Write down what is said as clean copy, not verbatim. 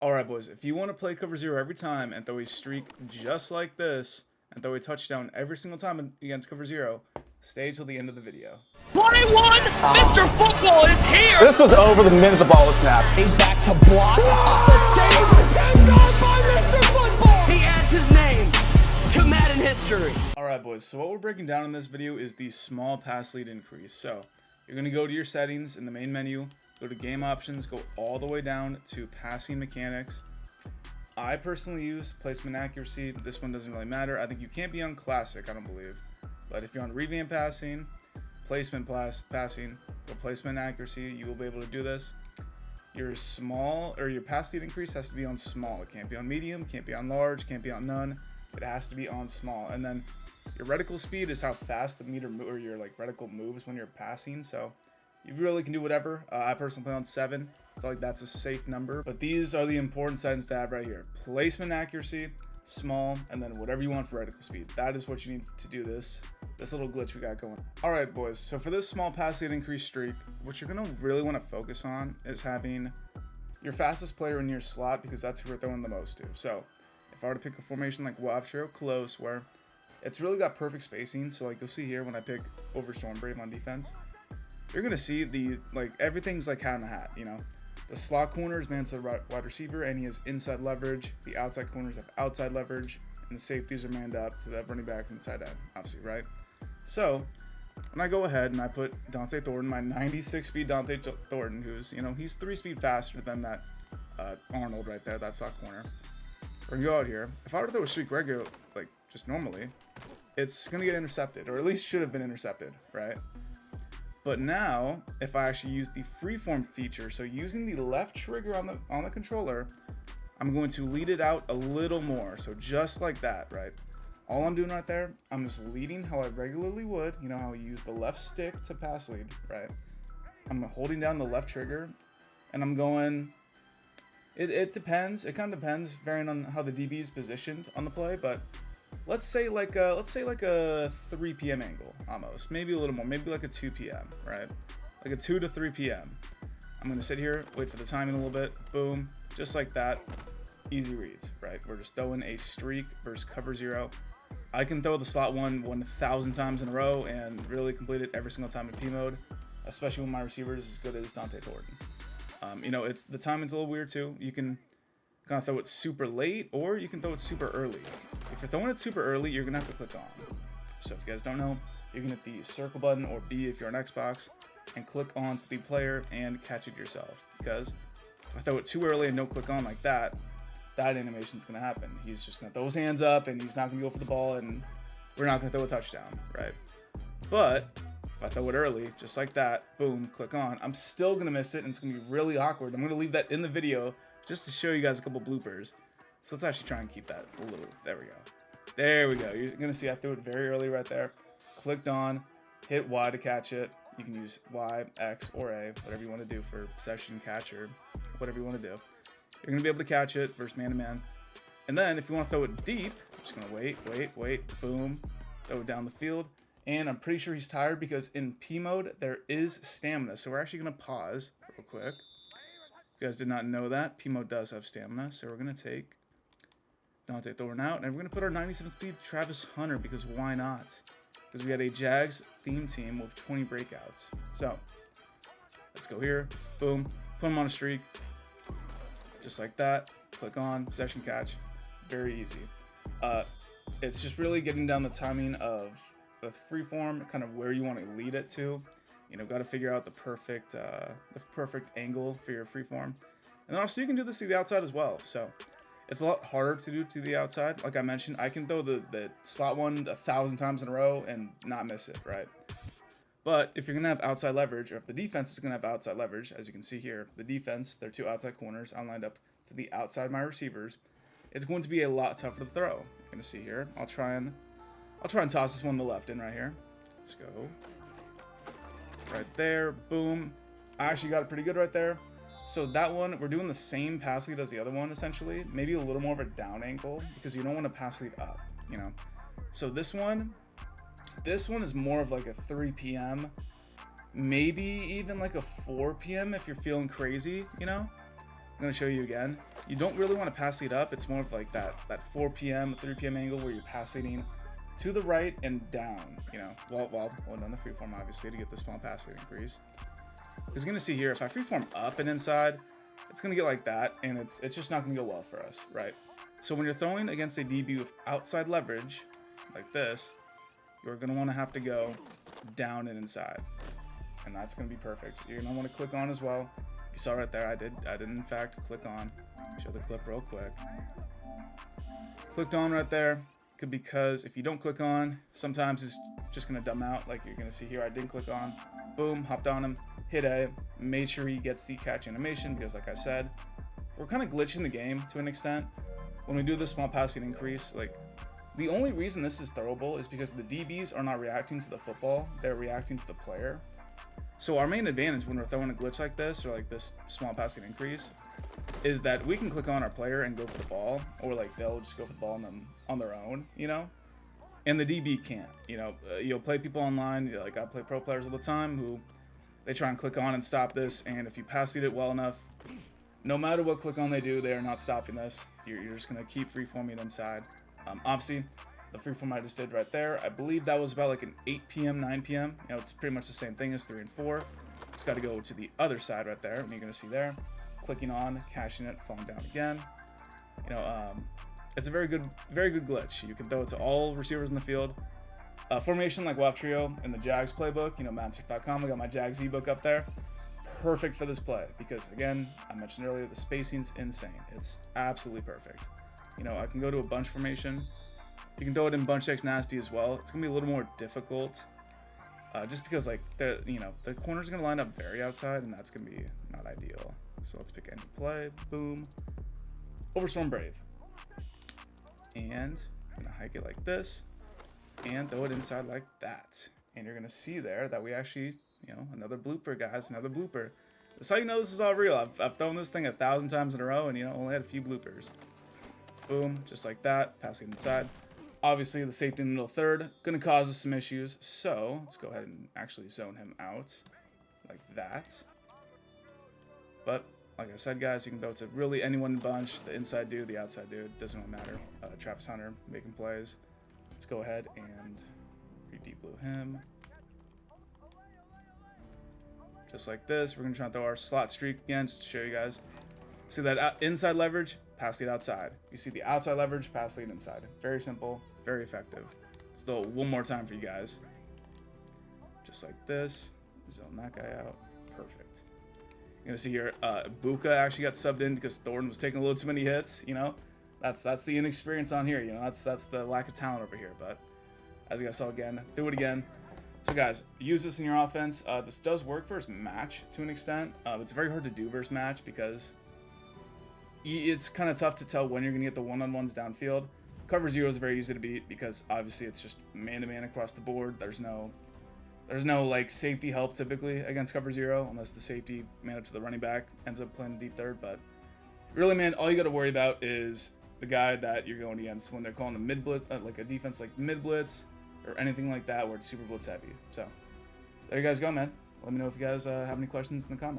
Alright boys, if you want to play cover zero every time and throw a streak just like this, and throw a touchdown every single time against cover zero, stay till the end of the video. 21, Mr. Football is here! This was over the minute the ball was snapped. He's back to block. The save picked off by Mr. Football! He adds his name to Madden history. Alright boys, so what we're breaking down in this video is the small pass lead increase. So, you're going to go to your settings in the main menu, go to game options, go all the way down to passing mechanics. I personally use placement accuracy. This one doesn't really matter. I think you can't be on classic, I don't believe. But if you're on revamp passing, placement passing, or placement accuracy, you will be able to do this. Your small or your pass lead increase has to be on small. It can't be on medium, can't be on large, can't be on none. It has to be on small. And then your reticle speed is how fast the meter or your reticle moves when you're passing. So you really can do whatever. I personally play on 7. I feel like that's a safe number. But these are the important settings to have right here. Placement accuracy, small, and then whatever you want for reticle speed. That is what you need to do this little glitch we got going. Alright boys, so for this small pass lead increase streak, what you're going to really want to focus on is having your fastest player in your slot, because that's who we're throwing the most to. So if I were to pick a formation like Wafshiro close, where it's really got perfect spacing, so like you'll see here when I pick over Stormbrave on defense, you're gonna see the everything's like hat in a hat, you know. The slot corner is man to the wide receiver, and he has inside leverage. The outside corners have outside leverage, and the safeties are manned up to the running back and the tight end, obviously, right? So when I go ahead and I put Dante Thornton, my 96 speed Dante Thornton, who's, you know, he's 3 speed faster than that Arnold right there, that slot corner. We're gonna go out here. If I were to throw a streak regular, like just normally, it's gonna get intercepted, or at least should have been intercepted, right? But now, if I actually use the freeform feature, so using the left trigger on the controller, I'm going to lead it out a little more. So just like that, right? All I'm doing right there, I'm just leading how I regularly would. You know how you use the left stick to pass lead, right? I'm holding down the left trigger, and I'm going. It depends. It kind of depends, varying on how the DB is positioned on the play, but let's say like a 3 p.m. angle almost, maybe a little more, maybe like a 2 p.m. right? Like a 2 to 3 p.m. I'm gonna sit here, wait for the timing a little bit, boom, just like that. Easy reads, right? We're just throwing a streak versus cover zero. I can throw the slot 1,000 times in a row and really complete it every single time in P mode, especially when my receiver is as good as Dante Thornton. You know, the timing's a little weird too. You can kind of throw it super late, or you can throw it super early. If you're throwing it super early, you're gonna have to click on. So if you guys don't know, you can hit the circle button, or B if you're on Xbox, and click on to the player and catch it yourself. Because if I throw it too early and don't click on like that, that animation's gonna happen. He's just gonna throw his hands up, and he's not gonna go for the ball, and we're not gonna throw a touchdown, right? But if I throw it early, just like that, boom, click on, I'm still gonna miss it, and it's gonna be really awkward. I'm gonna leave that in the video just to show you guys a couple bloopers. So let's actually try and keep that a little. There we go. There we go. You're gonna see I threw it very early right there. Clicked on, hit Y to catch it. You can use Y, X, or A, whatever you want to do for possession, catch, or whatever you want to do. You're gonna be able to catch it versus man to man. And then if you want to throw it deep, I'm just gonna wait, boom, throw it down the field. And I'm pretty sure he's tired, because in P mode there is stamina. So we're actually gonna pause real quick. If you guys did not know that, P mode does have stamina. So we're gonna take Dante Thornton out, and we're going to put our 97 speed Travis Hunter, because why not? Because we had a Jags theme team with 20 breakouts. So let's go here, boom, put him on a streak, just like that. Click on, possession catch, very easy. It's just really getting down the timing of the freeform, kind of where you want to lead it to. You know, got to figure out the perfect angle for your freeform, and then also you can do this to the outside as well. So it's a lot harder to do to the outside. Like I mentioned, I can throw the slot 1,000 times in a row and not miss it, right? But if you're going to have outside leverage, or if the defense is going to have outside leverage, as you can see here, the defense, their 2 outside corners are lined up to the outside of my receivers, it's going to be a lot tougher to throw. You're going to see here. I'll try and toss this one to the left in right here. Let's go. Right there, boom. I actually got it pretty good right there. So that one, we're doing the same pass lead as the other one, essentially. Maybe a little more of a down ankle, because you don't want to pass lead up, you know. So this one is more of like a 3 p.m., maybe even like a 4 p.m. if you're feeling crazy, you know. I'm going to show you again. you don't really want to pass lead up. It's more of like that 4 p.m., 3 p.m. angle where you're pass leading to the right and down, you know, while holding on the freeform, obviously, to get the small pass lead increase. Because you're going to see here, if I freeform up and inside, it's going to get like that, and it's just not going to go well for us, right? So when you're throwing against a DB with outside leverage, like this, you're going to want to have to go down and inside. And that's going to be perfect. You're going to want to click on as well. If you saw right there, I did in fact click on. Show the clip real quick. Clicked on right there, because if you don't click on, sometimes it's just going to dumb out, like you're going to see here. I didn't click on. Boom, hopped on him, hit A, made sure he gets the catch animation, because like I said, we're kind of glitching the game to an extent. When we do the small passing increase, like, the only reason this is throwable is because the DBs are not reacting to the football, they're reacting to the player. So our main advantage when we're throwing a glitch like this, or like this small passing increase, is that we can click on our player and go for the ball, or like they'll just go for the ball on their own, you know? And the DB can't, you know? You'll play people online, like I play pro players all the time, who they try and click on and stop this, and if you pass lead it well enough, no matter what click on they do, they are not stopping this. You're just going to keep freeforming inside. Obviously, the freeform I just did right there, I believe that was about like an 8 p.m., 9 p.m. You know, it's pretty much the same thing as 3 and 4. Just got to go to the other side right there, and you're going to see there, clicking on, cashing it, falling down again. You know, it's a very good glitch. You can throw it to all receivers in the field. Formation like WAP Trio in the Jags playbook, you know, Madden.com. I got my Jags ebook up there. Perfect for this play because, again, I mentioned earlier, the spacing's insane. It's absolutely perfect. You know, I can go to a bunch formation. You can throw it in bunch X nasty as well. It's gonna be a little more difficult, just because like the corner's gonna line up very outside, and that's gonna be not ideal. So let's pick any play. Boom. Overstorm Brave, and I'm gonna hike it like this, and throw it inside like that. And you're gonna see there that we actually, you know, another blooper, guys, another blooper. That's how you know this is all real. I've thrown this thing 1,000 times in a row, and you know, only had a few bloopers. Boom, just like that, passing inside. Obviously, the safety in the middle third gonna cause us some issues, so let's go ahead and actually zone him out like that. But like I said, guys, you can throw it to really anyone in the bunch. The inside dude, the outside dude, doesn't really matter. Travis Hunter making plays. Let's go ahead and re-deep blue him. Just like this, we're gonna try and throw our slot streak again, just to show you guys. See that inside leverage, pass lead outside. You see the outside leverage, pass lead inside. Very simple, very effective. Let's throw it one more time for you guys. Just like this, zone that guy out, perfect. You're gonna see here, Ibuka actually got subbed in because Thornton was taking a little too many hits, you know? That's the inexperience on here, you know? That's the lack of talent over here, but as you guys saw again, do it again. So guys, use this in your offense. This does work versus match to an extent. It's very hard to do versus match because it's kind of tough to tell when you're going to get the one-on-ones downfield. Cover zero is very easy to beat because obviously it's just man-to-man across the board. There's no like safety help typically against cover zero unless the safety man up to the running back ends up playing deep third. But really, man, all you got to worry about is the guy that you're going against when they're calling a mid blitz, like a defense like mid blitz or anything like that where it's super blitz heavy. So there you guys go, man. Let me know if you guys have any questions in the comments.